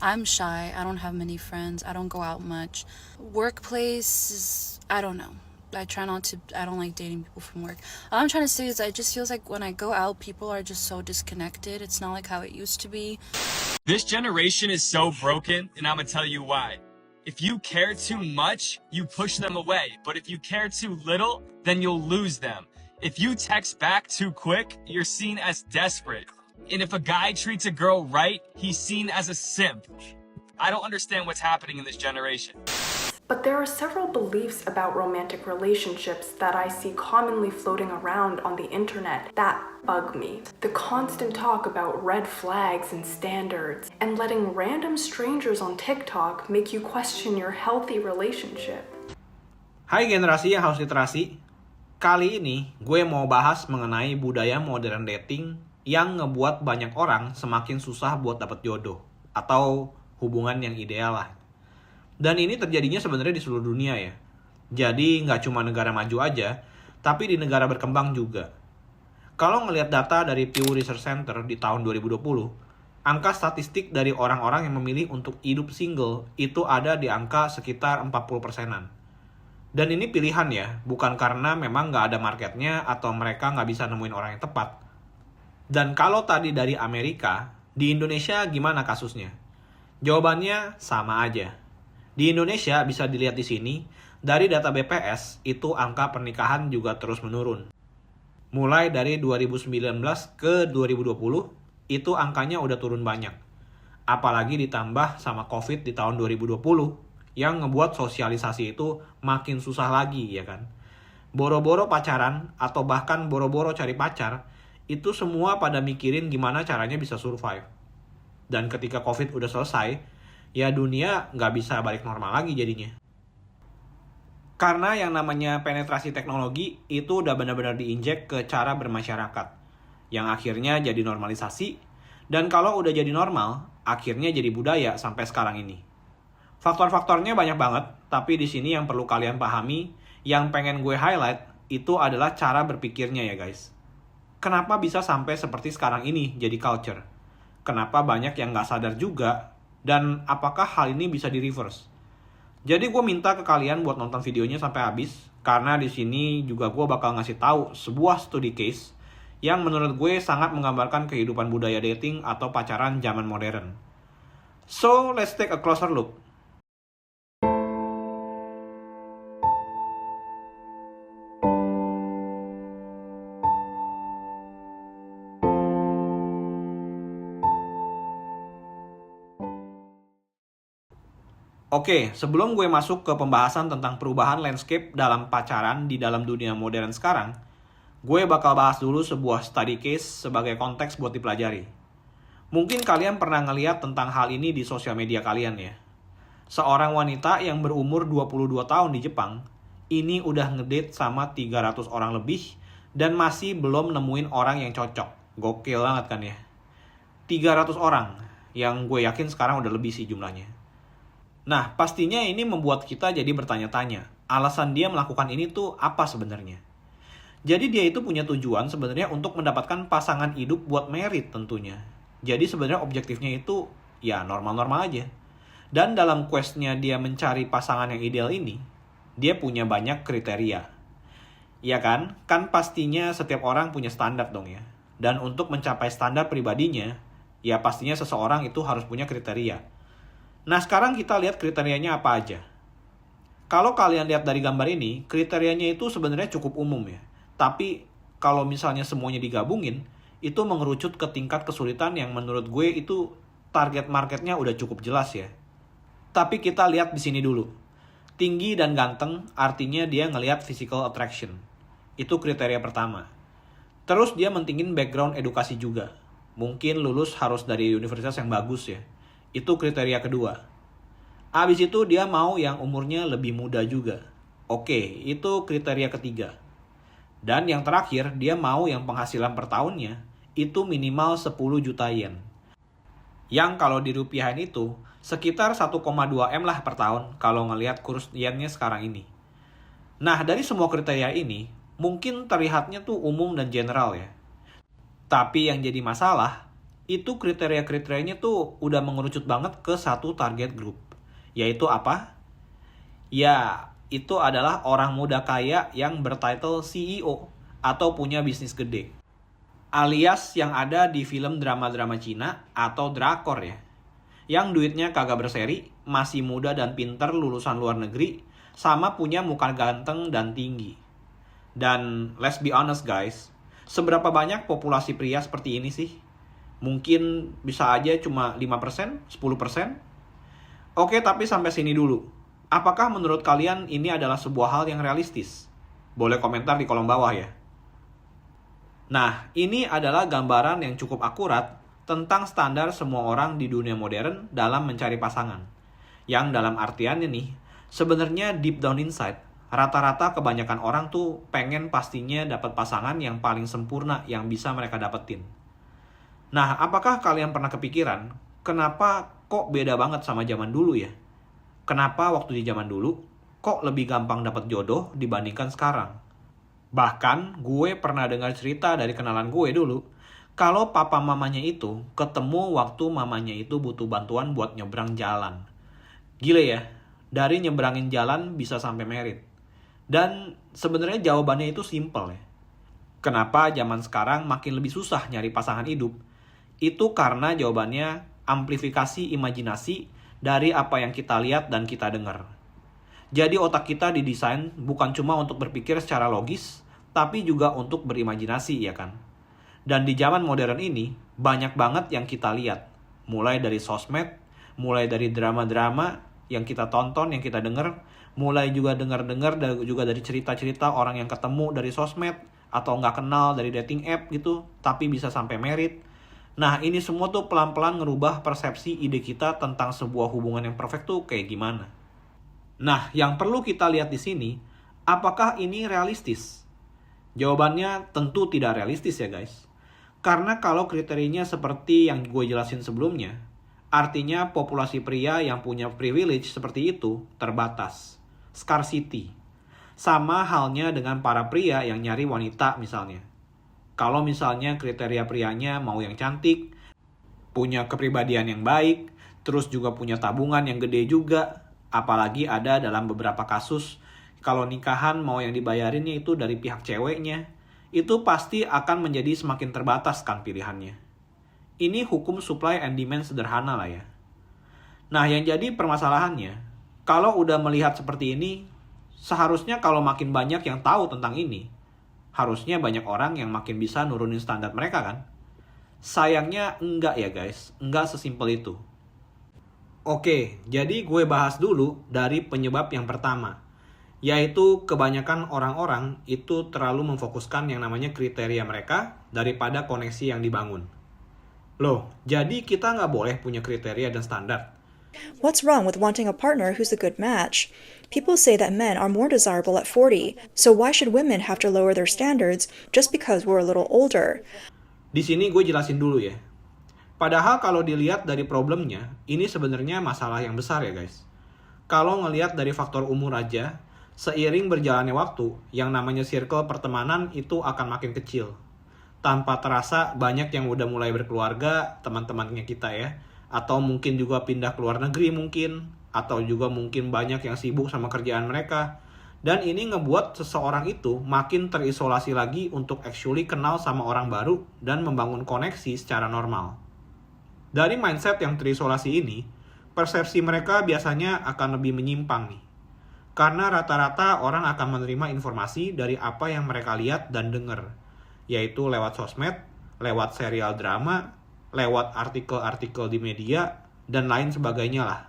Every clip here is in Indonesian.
I'm shy. I don't have many friends. I don't go out much. Workplace is, I don't know. I try not to, I don't like dating people from work. All I'm trying to say is it just feels like when I go out, people are just so disconnected. It's not like how it used to be. This generation is so broken, and I'm gonna tell you why. If you care too much, you push them away. But if you care too little, then you'll lose them. If you text back too quick, you're seen as desperate. And if a guy treats a girl right, he's seen as a simp. I don't understand what's happening in this generation. But there are several beliefs about romantic relationships that I see commonly floating around on the internet that bug me. The constant talk about red flags and standards, and letting random strangers on TikTok make you question your healthy relationship. Hai generasi yang haus literasi. Kali ini gue mau bahas mengenai budaya modern dating yang ngebuat banyak orang semakin susah buat dapet jodoh atau hubungan yang ideal lah. Dan ini terjadinya sebenarnya di seluruh dunia ya. Jadi nggak cuma negara maju aja, tapi di negara berkembang juga. Kalau ngelihat data dari Pew Research Center di tahun 2020, angka statistik dari orang-orang yang memilih untuk hidup single itu ada di angka sekitar 40%-an. Dan ini pilihan ya, bukan karena memang nggak ada marketnya atau mereka nggak bisa nemuin orang yang tepat. Dan kalau tadi dari Amerika, di Indonesia gimana kasusnya? Jawabannya sama aja. Di Indonesia bisa dilihat di sini, dari data BPS itu angka pernikahan juga terus menurun. Mulai dari 2019 ke 2020, itu angkanya udah turun banyak. Apalagi ditambah sama COVID di tahun 2020, yang ngebuat sosialisasi itu makin susah lagi ya kan. Boro-boro pacaran atau bahkan boro-boro cari pacar, itu semua pada mikirin gimana caranya bisa survive. Dan ketika COVID udah selesai, ya dunia nggak bisa balik normal lagi jadinya. Karena yang namanya penetrasi teknologi itu udah benar-benar diinjek ke cara bermasyarakat. Yang akhirnya jadi normalisasi, dan kalau udah jadi normal, akhirnya jadi budaya sampai sekarang ini. Faktor-faktornya banyak banget, tapi di sini yang perlu kalian pahami, yang pengen gue highlight, itu adalah cara berpikirnya ya guys. Kenapa bisa sampai seperti sekarang ini jadi culture? Kenapa banyak yang nggak sadar juga? Dan apakah hal ini bisa di-reverse? Jadi gue minta ke kalian buat nonton videonya sampai habis, karena di sini juga gue bakal ngasih tahu sebuah studi case yang menurut gue sangat menggambarkan kehidupan budaya dating atau pacaran zaman modern. So, let's take a closer look. Oke, sebelum gue masuk ke pembahasan tentang perubahan landscape dalam pacaran di dalam dunia modern sekarang, gue bakal bahas dulu sebuah study case sebagai konteks buat dipelajari. Mungkin kalian pernah ngeliat tentang hal ini di sosial media kalian ya. Seorang wanita yang berumur 22 tahun di Jepang, ini udah ngedate sama 300 orang lebih dan masih belum nemuin orang yang cocok. Gokil banget kan ya. 300 orang, yang gue yakin sekarang udah lebih sih jumlahnya. Nah, pastinya ini membuat kita jadi bertanya-tanya, alasan dia melakukan ini tuh apa sebenarnya? Jadi dia itu punya tujuan sebenarnya untuk mendapatkan pasangan hidup buat merit tentunya. Jadi sebenarnya objektifnya itu ya normal-normal aja. Dan dalam quest-nya dia mencari pasangan yang ideal ini, dia punya banyak kriteria. Iya kan? Kan pastinya setiap orang punya standar dong ya. Dan untuk mencapai standar pribadinya, ya pastinya seseorang itu harus punya kriteria. Nah, sekarang kita lihat kriterianya apa aja. Kalau kalian lihat dari gambar ini, kriterianya itu sebenarnya cukup umum ya. Tapi kalau misalnya semuanya digabungin, itu mengerucut ke tingkat kesulitan yang menurut gue itu target marketnya udah cukup jelas ya. Tapi kita lihat di sini dulu. Tinggi dan ganteng artinya dia ngelihat physical attraction. Itu kriteria pertama. Terus dia mentingin background edukasi juga. Mungkin lulus harus dari universitas yang bagus ya. Itu kriteria kedua. Abis itu dia mau yang umurnya lebih muda juga. Oke, itu kriteria ketiga. Dan yang terakhir, dia mau yang penghasilan per tahunnya itu minimal 10 juta yen. Yang kalau dirupiahin itu sekitar 1,2 M lah per tahun kalau ngelihat kurs yennya sekarang ini. Nah, dari semua kriteria ini, mungkin terlihatnya tuh umum dan general ya. Tapi yang jadi masalah, itu kriteria-kriterianya tuh udah mengerucut banget ke satu target group. Yaitu apa? Ya, itu adalah orang muda kaya yang bertitle CEO atau punya bisnis gede. Alias yang ada di film drama-drama Cina atau drakor ya. Yang duitnya kagak berseri, masih muda dan pinter lulusan luar negeri, sama punya muka ganteng dan tinggi. Dan let's be honest guys, seberapa banyak populasi pria seperti ini sih? Mungkin bisa aja cuma 5%, 10%? Oke, tapi sampai sini dulu. Apakah menurut kalian ini adalah sebuah hal yang realistis? Boleh komentar di kolom bawah ya. Nah, ini adalah gambaran yang cukup akurat tentang standar semua orang di dunia modern dalam mencari pasangan. Yang dalam artiannya nih, sebenarnya deep down inside, rata-rata kebanyakan orang tuh pengen pastinya dapat pasangan yang paling sempurna yang bisa mereka dapetin. Nah, apakah kalian pernah kepikiran, kenapa kok beda banget sama zaman dulu ya? Kenapa waktu di zaman dulu, kok lebih gampang dapat jodoh dibandingkan sekarang? Bahkan, gue pernah dengar cerita dari kenalan gue dulu, kalau papa mamanya itu ketemu waktu mamanya itu butuh bantuan buat nyebrang jalan. Gile ya, dari nyebrangin jalan bisa sampai merit. Dan sebenarnya jawabannya itu simple ya. Kenapa zaman sekarang makin lebih susah nyari pasangan hidup? Itu karena jawabannya amplifikasi imajinasi dari apa yang kita lihat dan kita dengar. Jadi otak kita didesain bukan cuma untuk berpikir secara logis, tapi juga untuk berimajinasi ya kan? Dan di zaman modern ini, banyak banget yang kita lihat. Mulai dari sosmed, mulai dari drama-drama yang kita tonton, yang kita dengar, mulai juga dengar-dengar juga dari cerita-cerita orang yang ketemu dari sosmed, atau nggak kenal dari dating app gitu, tapi bisa sampai merit. Nah, ini semua tuh pelan-pelan ngerubah persepsi ide kita tentang sebuah hubungan yang perfect tuh kayak gimana. Nah, yang perlu kita lihat di sini, apakah ini realistis? Jawabannya tentu tidak realistis ya guys. Karena kalau kriterianya seperti yang gue jelasin sebelumnya, artinya populasi pria yang punya privilege seperti itu terbatas. Scarcity. Sama halnya dengan para pria yang nyari wanita misalnya. Kalau misalnya kriteria prianya mau yang cantik, punya kepribadian yang baik, terus juga punya tabungan yang gede juga, apalagi ada dalam beberapa kasus, kalau nikahan mau yang dibayarinnya itu dari pihak ceweknya, itu pasti akan menjadi semakin terbatas kan pilihannya. Ini hukum supply and demand sederhana lah ya. Nah, yang jadi permasalahannya, kalau udah melihat seperti ini, seharusnya kalau makin banyak yang tahu tentang ini, harusnya banyak orang yang makin bisa nurunin standar mereka kan? Sayangnya enggak ya guys, enggak sesimpel itu. Oke, jadi gue bahas dulu dari penyebab yang pertama, yaitu kebanyakan orang-orang itu terlalu memfokuskan yang namanya kriteria mereka daripada koneksi yang dibangun. Loh, jadi kita nggak boleh punya kriteria dan standar? What's wrong with wanting a partner who's a good match? People say that men are more desirable at 40, so why should women have to lower their standards just because we're a little older? Di sini gue jelasin dulu ya. Padahal kalau dilihat dari problemnya, ini sebenarnya masalah yang besar ya guys. Kalau ngelihat dari faktor umur aja, seiring berjalannya waktu, yang namanya circle pertemanan itu akan makin kecil. Tanpa terasa banyak yang udah mulai berkeluarga, teman-temannya kita ya. Atau mungkin juga pindah ke luar negeri mungkin. Atau juga mungkin banyak yang sibuk sama kerjaan mereka. Dan ini ngebuat seseorang itu makin terisolasi lagi untuk actually kenal sama orang baru dan membangun koneksi secara normal. Dari mindset yang terisolasi ini, persepsi mereka biasanya akan lebih menyimpang nih. Karena rata-rata orang akan menerima informasi dari apa yang mereka lihat dan dengar. Yaitu lewat sosmed, lewat serial drama, lewat artikel-artikel di media, dan lain sebagainya lah.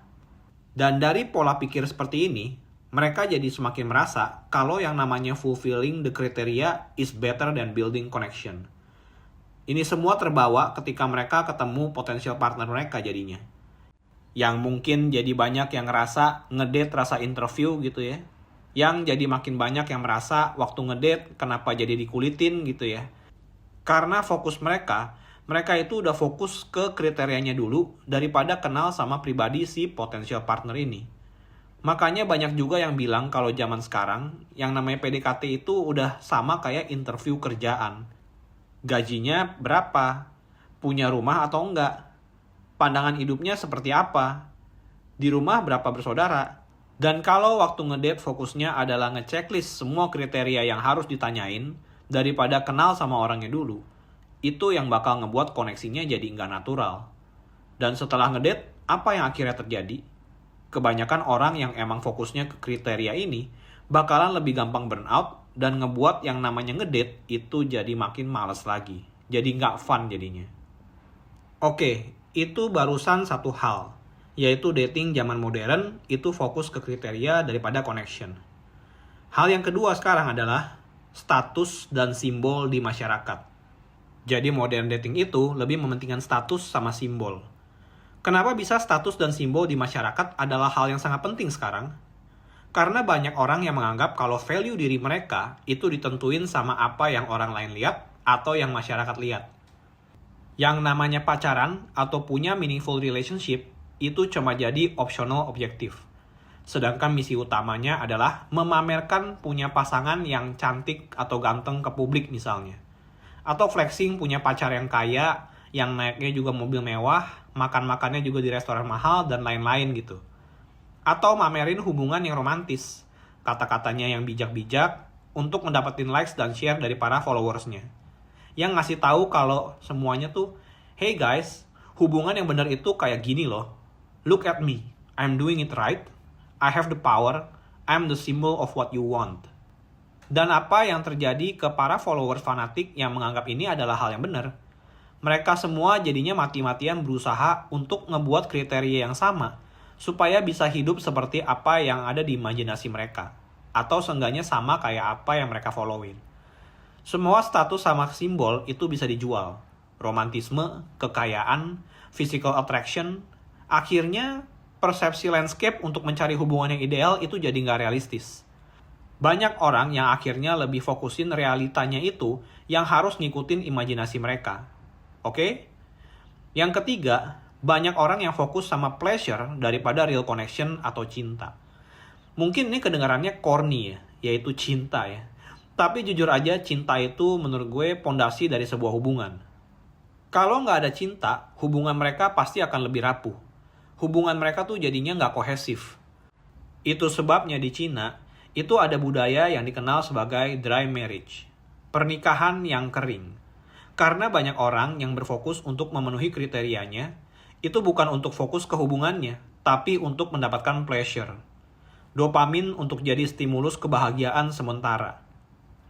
Dan dari pola pikir seperti ini, mereka jadi semakin merasa kalau yang namanya fulfilling the criteria is better than building connection. Ini semua terbawa ketika mereka ketemu potensial partner mereka jadinya. Yang mungkin jadi banyak yang ngerasa ngedate rasa interview gitu ya. Yang jadi makin banyak yang merasa waktu ngedate kenapa jadi dikulitin gitu ya. Karena fokus mereka itu udah fokus ke kriterianya dulu daripada kenal sama pribadi si potensial partner ini. Makanya banyak juga yang bilang kalau zaman sekarang yang namanya PDKT itu udah sama kayak interview kerjaan. Gajinya berapa? Punya rumah atau enggak? Pandangan hidupnya seperti apa? Di rumah berapa bersaudara? Dan kalau waktu ngedate fokusnya adalah ngechecklist semua kriteria yang harus ditanyain daripada kenal sama orangnya dulu, itu yang bakal ngebuat koneksinya jadi nggak natural. Dan setelah ngedate, apa yang akhirnya terjadi? Kebanyakan orang yang emang fokusnya ke kriteria ini bakalan lebih gampang burnout dan ngebuat yang namanya ngedate itu jadi makin males lagi. Jadi nggak fun jadinya. Oke, itu barusan satu hal, yaitu dating zaman modern itu fokus ke kriteria daripada connection. Hal yang kedua sekarang adalah status dan simbol di masyarakat. Jadi modern dating itu lebih mementingkan status sama simbol. Kenapa bisa status dan simbol di masyarakat adalah hal yang sangat penting sekarang? Karena banyak orang yang menganggap kalau value diri mereka itu ditentuin sama apa yang orang lain lihat atau yang masyarakat lihat. Yang namanya pacaran atau punya meaningful relationship itu cuma jadi optional objektif. Sedangkan misi utamanya adalah memamerkan punya pasangan yang cantik atau ganteng ke publik misalnya. Atau flexing punya pacar yang kaya, yang naiknya juga mobil mewah, makan-makannya juga di restoran mahal, dan lain-lain gitu. Atau mamerin hubungan yang romantis, kata-katanya yang bijak-bijak, untuk mendapatkan likes dan share dari para followersnya. Yang ngasih tahu kalau semuanya tuh, hey guys, hubungan yang benar itu kayak gini loh. Look at me, I'm doing it right, I have the power, I'm the symbol of what you want. Dan apa yang terjadi ke para followers fanatik yang menganggap ini adalah hal yang benar. Mereka semua jadinya mati-matian berusaha untuk ngebuat kriteria yang sama, supaya bisa hidup seperti apa yang ada di imajinasi mereka. Atau seenggaknya sama kayak apa yang mereka followin. Semua status sama simbol itu bisa dijual. Romantisme, kekayaan, physical attraction. Akhirnya, persepsi landscape untuk mencari hubungan yang ideal itu jadi nggak realistis. Banyak orang yang akhirnya lebih fokusin realitanya itu yang harus ngikutin imajinasi mereka. Oke? Yang ketiga, banyak orang yang fokus sama pleasure daripada real connection atau cinta. Mungkin ini kedengarannya corny ya, yaitu cinta ya. Tapi jujur aja cinta itu menurut gue pondasi dari sebuah hubungan. Kalau nggak ada cinta, hubungan mereka pasti akan lebih rapuh. Hubungan mereka tuh jadinya nggak kohesif. Itu sebabnya di Cina, itu ada budaya yang dikenal sebagai dry marriage. Pernikahan yang kering. Karena banyak orang yang berfokus untuk memenuhi kriterianya, itu bukan untuk fokus ke hubungannya, tapi untuk mendapatkan pleasure. Dopamin untuk jadi stimulus kebahagiaan sementara.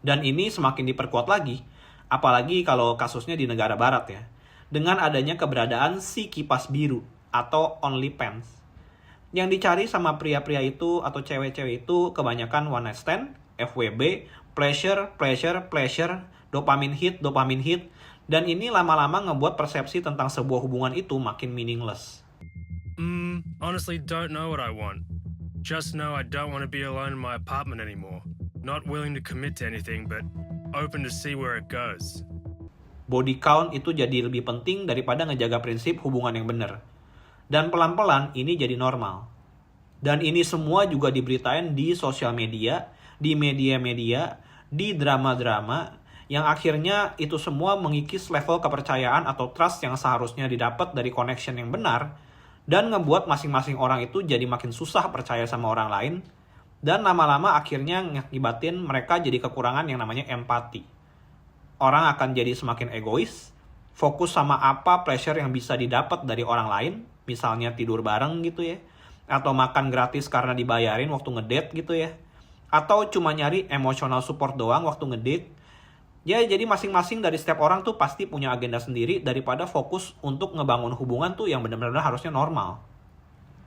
Dan ini semakin diperkuat lagi, apalagi kalau kasusnya di negara barat ya, dengan adanya keberadaan si kipas biru atau OnlyFans. Yang dicari sama pria-pria itu atau cewek-cewek itu kebanyakan one night stand, FWB, pleasure, dopamin hit, dan ini lama-lama ngebuat persepsi tentang sebuah hubungan itu makin meaningless. Honestly don't know what I want. Just know I don't want to be alone in my apartment anymore. Not willing to commit to anything, but open to see where it goes. Body count itu jadi lebih penting daripada ngejaga prinsip hubungan yang benar. Dan pelan-pelan ini jadi normal. Dan ini semua juga diberitain di sosial media, di media-media, di drama-drama, yang akhirnya itu semua mengikis level kepercayaan atau trust yang seharusnya didapat dari connection yang benar, dan ngebuat masing-masing orang itu jadi makin susah percaya sama orang lain, dan lama-lama akhirnya ngakibatin mereka jadi kekurangan yang namanya empati. Orang akan jadi semakin egois, fokus sama apa pleasure yang bisa didapat dari orang lain, misalnya tidur bareng gitu ya, atau makan gratis karena dibayarin waktu ngedate gitu ya, atau cuma nyari emotional support doang waktu ngedate. Ya jadi masing-masing dari setiap orang tuh pasti punya agenda sendiri daripada fokus untuk ngebangun hubungan tuh yang benar-benar harusnya normal.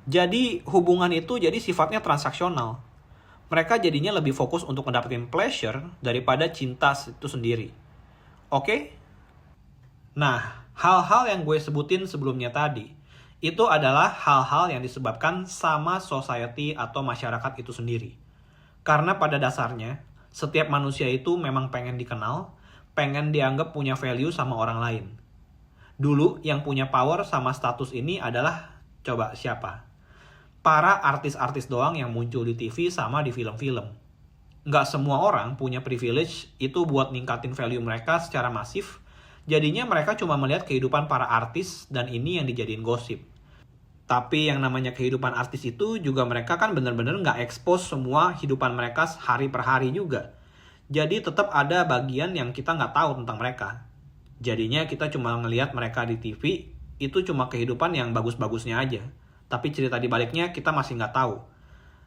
Jadi hubungan itu jadi sifatnya transaksional. Mereka jadinya lebih fokus untuk mendapatkan pleasure daripada cinta itu sendiri. Oke? Nah, hal-hal yang gue sebutin sebelumnya tadi, itu adalah hal-hal yang disebabkan sama society atau masyarakat itu sendiri. Karena pada dasarnya, setiap manusia itu memang pengen dikenal, pengen dianggap punya value sama orang lain. Dulu yang punya power sama status ini adalah, coba siapa? Para artis-artis doang yang muncul di TV sama di film-film. Nggak semua orang punya privilege itu buat ningkatin value mereka secara masif, Jadinya mereka cuma melihat kehidupan para artis dan ini yang dijadiin gosip. Tapi yang namanya kehidupan artis itu juga mereka kan bener-bener nggak expose semua kehidupan mereka hari per hari juga. Jadi tetap ada bagian yang kita nggak tahu tentang mereka. Jadinya kita cuma ngelihat mereka di TV, itu cuma kehidupan yang bagus-bagusnya aja. Tapi cerita di baliknya kita masih nggak tahu.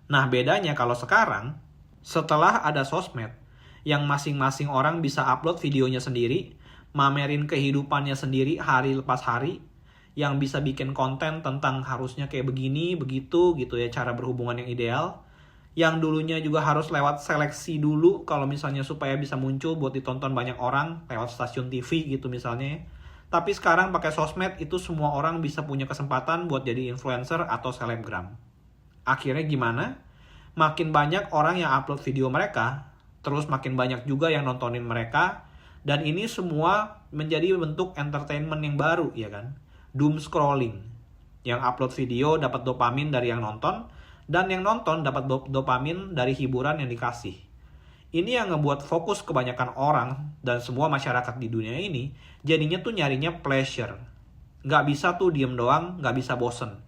Nah bedanya kalau sekarang, setelah ada sosmed, yang masing-masing orang bisa upload videonya sendiri, mamerin kehidupannya sendiri hari lepas hari, yang bisa bikin konten tentang harusnya kayak begini, begitu gitu ya cara berhubungan yang ideal. Yang dulunya juga harus lewat seleksi dulu kalau misalnya supaya bisa muncul buat ditonton banyak orang lewat stasiun TV gitu misalnya. Tapi sekarang pakai sosmed itu semua orang bisa punya kesempatan buat jadi influencer atau selebgram. Akhirnya gimana? Makin banyak orang yang upload video mereka, terus makin banyak juga yang nontonin mereka, dan ini semua menjadi bentuk entertainment yang baru ya kan. Doom scrolling. Yang upload video dapat dopamin dari yang nonton, dan yang nonton dapat dopamin dari hiburan yang dikasih. Ini yang ngebuat fokus kebanyakan orang dan semua masyarakat di dunia ini jadinya tuh nyarinya pleasure. Nggak bisa tuh diem doang, nggak bisa bosen.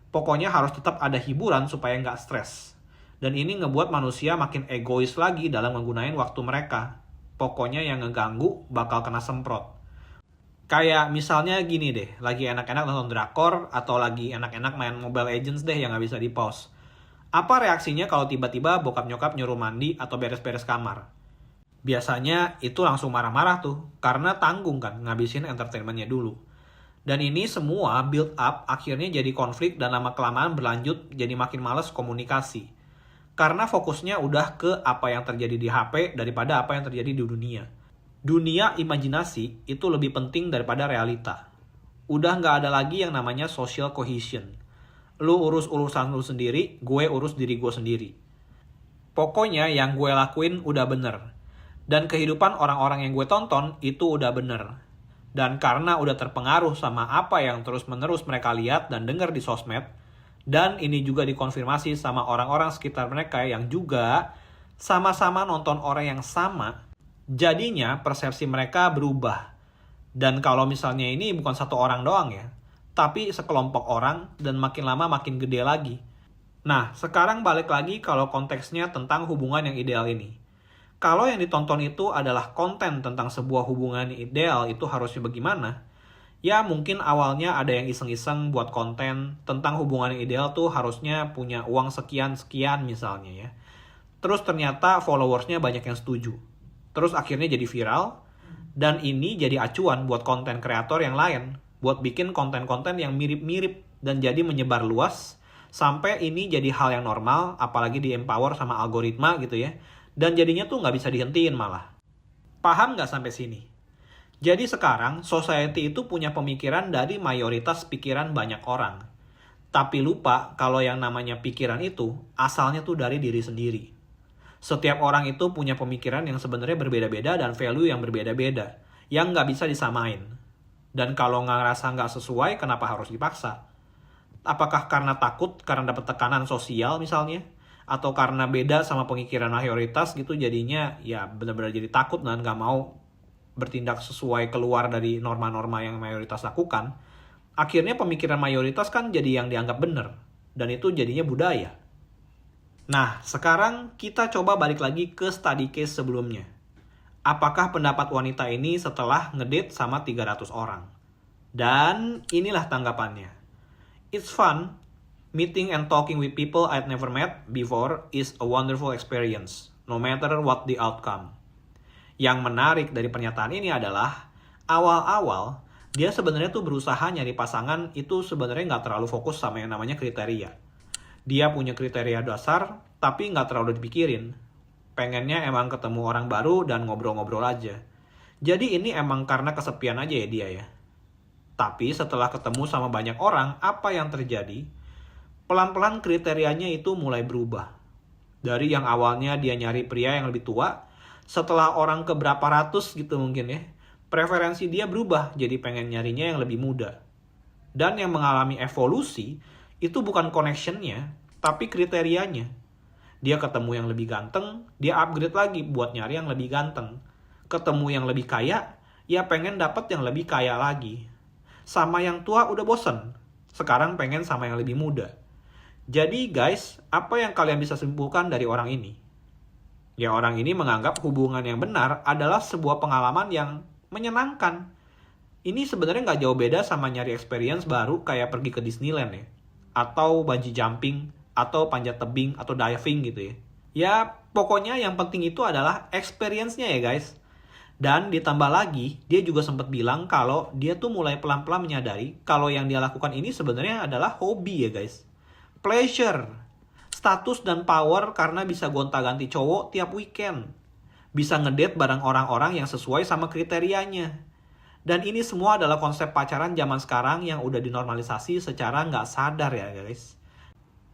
Pokoknya harus tetap ada hiburan supaya nggak stres. Dan ini ngebuat manusia makin egois lagi dalam menggunakan waktu mereka. Pokoknya yang ngeganggu bakal kena semprot. Kayak misalnya gini deh, lagi enak-enak nonton drakor atau lagi enak-enak main Mobile Legends deh yang nggak bisa di-pause. Apa reaksinya kalau tiba-tiba bokap nyokap nyuruh mandi atau beres-beres kamar? Biasanya itu langsung marah-marah tuh, karena tanggung kan ngabisin entertainmentnya dulu. Dan ini semua build up akhirnya jadi konflik dan lama-kelamaan berlanjut jadi makin males komunikasi. Karena fokusnya udah ke apa yang terjadi di HP daripada apa yang terjadi di dunia. Dunia imajinasi itu lebih penting daripada realita. Udah nggak ada lagi yang namanya social cohesion. Lu urus urusan lu sendiri, gue urus diri gue sendiri. Pokoknya yang gue lakuin udah bener. Dan kehidupan orang-orang yang gue tonton itu udah bener. Dan karena udah terpengaruh sama apa yang terus-menerus mereka lihat dan dengar di sosmed, dan ini juga dikonfirmasi sama orang-orang sekitar mereka yang juga sama-sama nonton orang yang sama, jadinya persepsi mereka berubah. Dan kalau misalnya ini bukan satu orang doang ya, tapi sekelompok orang dan makin lama makin gede lagi. Nah, sekarang balik lagi kalau konteksnya tentang hubungan yang ideal ini. Kalau yang ditonton itu adalah konten tentang sebuah hubungan yang ideal itu harusnya bagaimana? Ya mungkin awalnya ada yang iseng-iseng buat konten tentang hubungan yang ideal tuh harusnya punya uang sekian-sekian misalnya ya. Terus ternyata followersnya banyak yang setuju. Terus akhirnya jadi viral, dan ini jadi acuan buat konten kreator yang lain. Buat bikin konten-konten yang mirip-mirip dan jadi menyebar luas sampai ini jadi hal yang normal, apalagi di empower sama algoritma gitu ya, dan jadinya tuh nggak bisa dihentiin malah. Paham nggak sampai sini? Jadi sekarang society itu punya pemikiran dari mayoritas pikiran banyak orang, tapi lupa kalau yang namanya pikiran itu asalnya tuh dari diri sendiri. Setiap orang itu punya pemikiran yang sebenarnya berbeda-beda dan value yang berbeda-beda, yang nggak bisa disamain. Dan kalau ngerasa nggak sesuai, kenapa harus dipaksa? Apakah karena takut, karena dapat tekanan sosial misalnya? Atau karena beda sama pemikiran mayoritas gitu, jadinya ya benar-benar jadi takut dan nggak mau bertindak sesuai keluar dari norma-norma yang mayoritas lakukan. Akhirnya pemikiran mayoritas kan jadi yang dianggap benar. Dan itu jadinya budaya. Nah, sekarang kita coba balik lagi ke study case sebelumnya. Apakah pendapat wanita ini setelah ngedate sama 300 orang? Dan inilah tanggapannya. It's fun. Meeting and talking with people I'd never met before is a wonderful experience, no matter what the outcome. Yang menarik dari pernyataan ini adalah, awal-awal, dia sebenarnya tuh berusaha nyari pasangan itu sebenarnya nggak terlalu fokus sama yang namanya kriteria. Dia punya kriteria dasar, tapi nggak terlalu dipikirin. Pengennya emang ketemu orang baru dan ngobrol-ngobrol aja. Jadi ini emang karena kesepian aja ya dia ya. Tapi setelah ketemu sama banyak orang, apa yang terjadi? Pelan-pelan kriterianya itu mulai berubah. Dari yang awalnya dia nyari pria yang lebih tua, setelah orang ke berapa ratus gitu mungkin ya, preferensi dia berubah jadi pengen nyarinya yang lebih muda. Dan yang mengalami evolusi, itu bukan connection-nya, tapi kriterianya. Dia ketemu yang lebih ganteng, dia upgrade lagi buat nyari yang lebih ganteng. Ketemu yang lebih kaya, ya pengen dapat yang lebih kaya lagi. Sama yang tua udah bosen, sekarang pengen sama yang lebih muda. Jadi guys, apa yang kalian bisa simpulkan dari orang ini? Ya orang ini menganggap hubungan yang benar adalah sebuah pengalaman yang menyenangkan. Ini sebenarnya nggak jauh beda sama nyari experience baru kayak pergi ke Disneyland ya. Atau bungee jumping, atau panjat tebing, atau diving gitu ya. Ya pokoknya yang penting itu adalah experience-nya ya guys. Dan ditambah lagi, dia juga sempat bilang kalau dia tuh mulai pelan-pelan menyadari kalau yang dia lakukan ini sebenarnya adalah hobi ya guys. Pleasure. Status dan power karena bisa gonta-ganti cowok tiap weekend. Bisa ngedate bareng orang-orang yang sesuai sama kriterianya. Dan ini semua adalah konsep pacaran zaman sekarang yang udah dinormalisasi secara nggak sadar ya guys.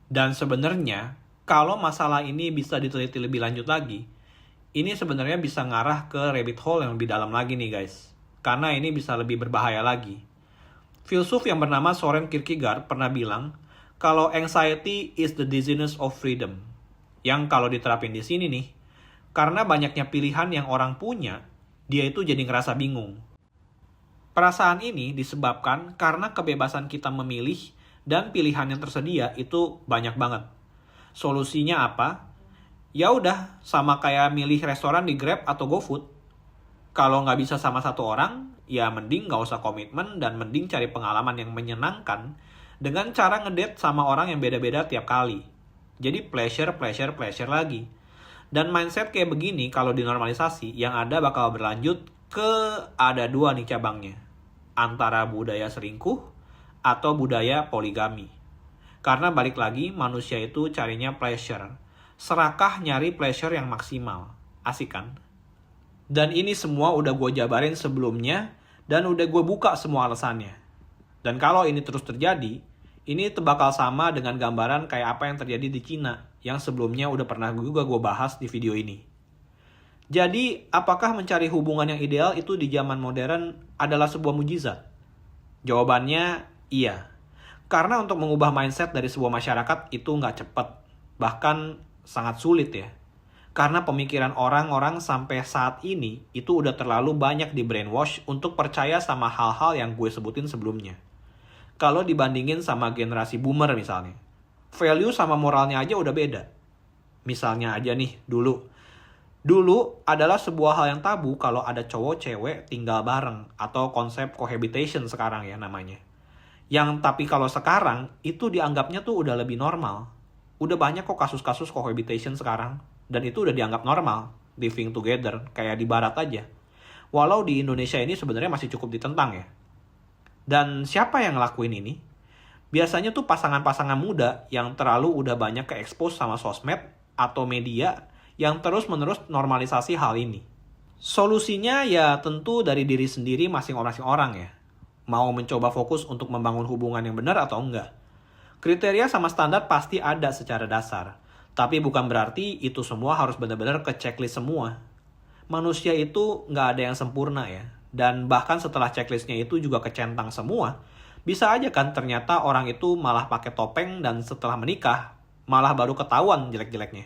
Dan sebenarnya, kalau masalah ini bisa diteliti lebih lanjut lagi, ini sebenarnya bisa ngarah ke rabbit hole yang lebih dalam lagi nih guys. Karena ini bisa lebih berbahaya lagi. Filsuf yang bernama Soren Kierkegaard pernah bilang, kalau anxiety is the dizziness of freedom. Yang kalau diterapin di sini nih, karena banyaknya pilihan yang orang punya, dia itu jadi ngerasa bingung. Perasaan ini disebabkan karena kebebasan kita memilih dan pilihan yang tersedia itu banyak banget. Solusinya apa? Ya udah, sama kayak milih restoran di Grab atau GoFood. Kalau nggak bisa sama satu orang, ya mending nggak usah komitmen dan mending cari pengalaman yang menyenangkan dengan cara ngedate sama orang yang beda-beda tiap kali. Jadi pleasure lagi. Dan mindset kayak begini kalau dinormalisasi, yang ada bakal berlanjut ke ada dua nih cabangnya. Antara budaya selingkuh atau budaya poligami. Karena balik lagi, manusia itu carinya pleasure. Serakah nyari pleasure yang maksimal. Asik kan? Dan ini semua udah gue jabarin sebelumnya, dan udah gue buka semua alasannya. Dan kalau ini terus terjadi, ini bakal sama dengan gambaran kayak apa yang terjadi di Cina, yang sebelumnya udah pernah juga gue bahas di video ini. Jadi, apakah mencari hubungan yang ideal itu di zaman modern adalah sebuah mujizat? Jawabannya, iya. Karena untuk mengubah mindset dari sebuah masyarakat itu nggak cepat. Bahkan sangat sulit ya. Karena pemikiran orang-orang sampai saat ini itu udah terlalu banyak di brainwash untuk percaya sama hal-hal yang gue sebutin sebelumnya. Kalau dibandingin sama generasi boomer misalnya. Value sama moralnya aja udah beda. Misalnya aja nih, Dulu adalah sebuah hal yang tabu kalau ada cowok cewek tinggal bareng. Atau konsep cohabitation sekarang ya namanya. Yang tapi kalau sekarang itu dianggapnya tuh udah lebih normal. Udah banyak kok kasus-kasus cohabitation sekarang. Dan itu udah dianggap normal. Living together, kayak di barat aja. Walau di Indonesia ini sebenarnya masih cukup ditentang ya. Dan siapa yang ngelakuin ini? Biasanya tuh pasangan-pasangan muda yang terlalu udah banyak ke-expose sama sosmed atau media yang terus-menerus normalisasi hal ini. Solusinya ya tentu dari diri sendiri masing-masing orang ya. Mau mencoba fokus untuk membangun hubungan yang benar atau enggak. Kriteria sama standar pasti ada secara dasar. Tapi bukan berarti itu semua harus benar-benar ke checklist semua. Manusia itu nggak ada yang sempurna ya. Dan bahkan setelah checklistnya itu juga kecentang semua, bisa aja kan ternyata orang itu malah pakai topeng dan setelah menikah, malah baru ketahuan jelek-jeleknya.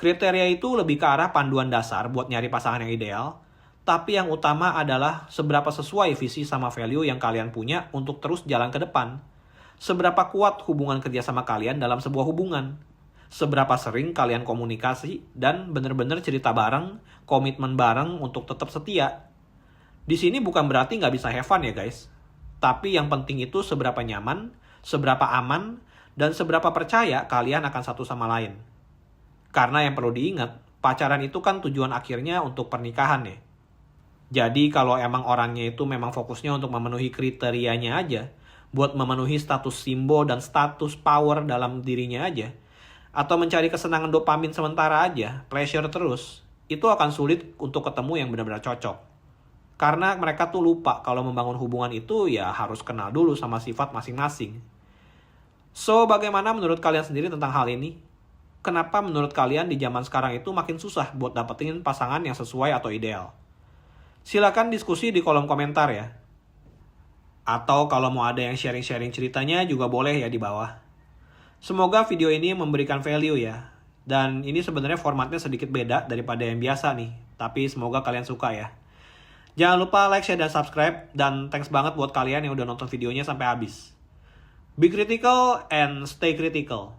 Kriteria itu lebih ke arah panduan dasar buat nyari pasangan yang ideal, tapi yang utama adalah seberapa sesuai visi sama value yang kalian punya untuk terus jalan ke depan. Seberapa kuat hubungan kerja sama kalian dalam sebuah hubungan. Seberapa sering kalian komunikasi dan bener-bener cerita bareng, komitmen bareng untuk tetap setia. Di sini bukan berarti nggak bisa have fun ya guys. Tapi yang penting itu seberapa nyaman, seberapa aman, dan seberapa percaya kalian akan satu sama lain. Karena yang perlu diingat, pacaran itu kan tujuan akhirnya untuk pernikahan ya. Jadi kalau emang orangnya itu memang fokusnya untuk memenuhi kriterianya aja, buat memenuhi status simbol dan status power dalam dirinya aja, atau mencari kesenangan dopamin sementara aja, pleasure terus, itu akan sulit untuk ketemu yang benar-benar cocok. Karena mereka tuh lupa kalau membangun hubungan itu ya harus kenal dulu sama sifat masing-masing. So, bagaimana menurut kalian sendiri tentang hal ini? Kenapa menurut kalian di zaman sekarang itu makin susah buat dapetin pasangan yang sesuai atau ideal? Silakan diskusi di kolom komentar ya. Atau kalau mau ada yang sharing-sharing ceritanya juga boleh ya di bawah. Semoga video ini memberikan value ya. Dan ini sebenarnya formatnya sedikit beda daripada yang biasa nih. Tapi semoga kalian suka ya. Jangan lupa like, share, dan subscribe. Dan thanks banget buat kalian yang udah nonton videonya sampai habis. Be critical and stay critical.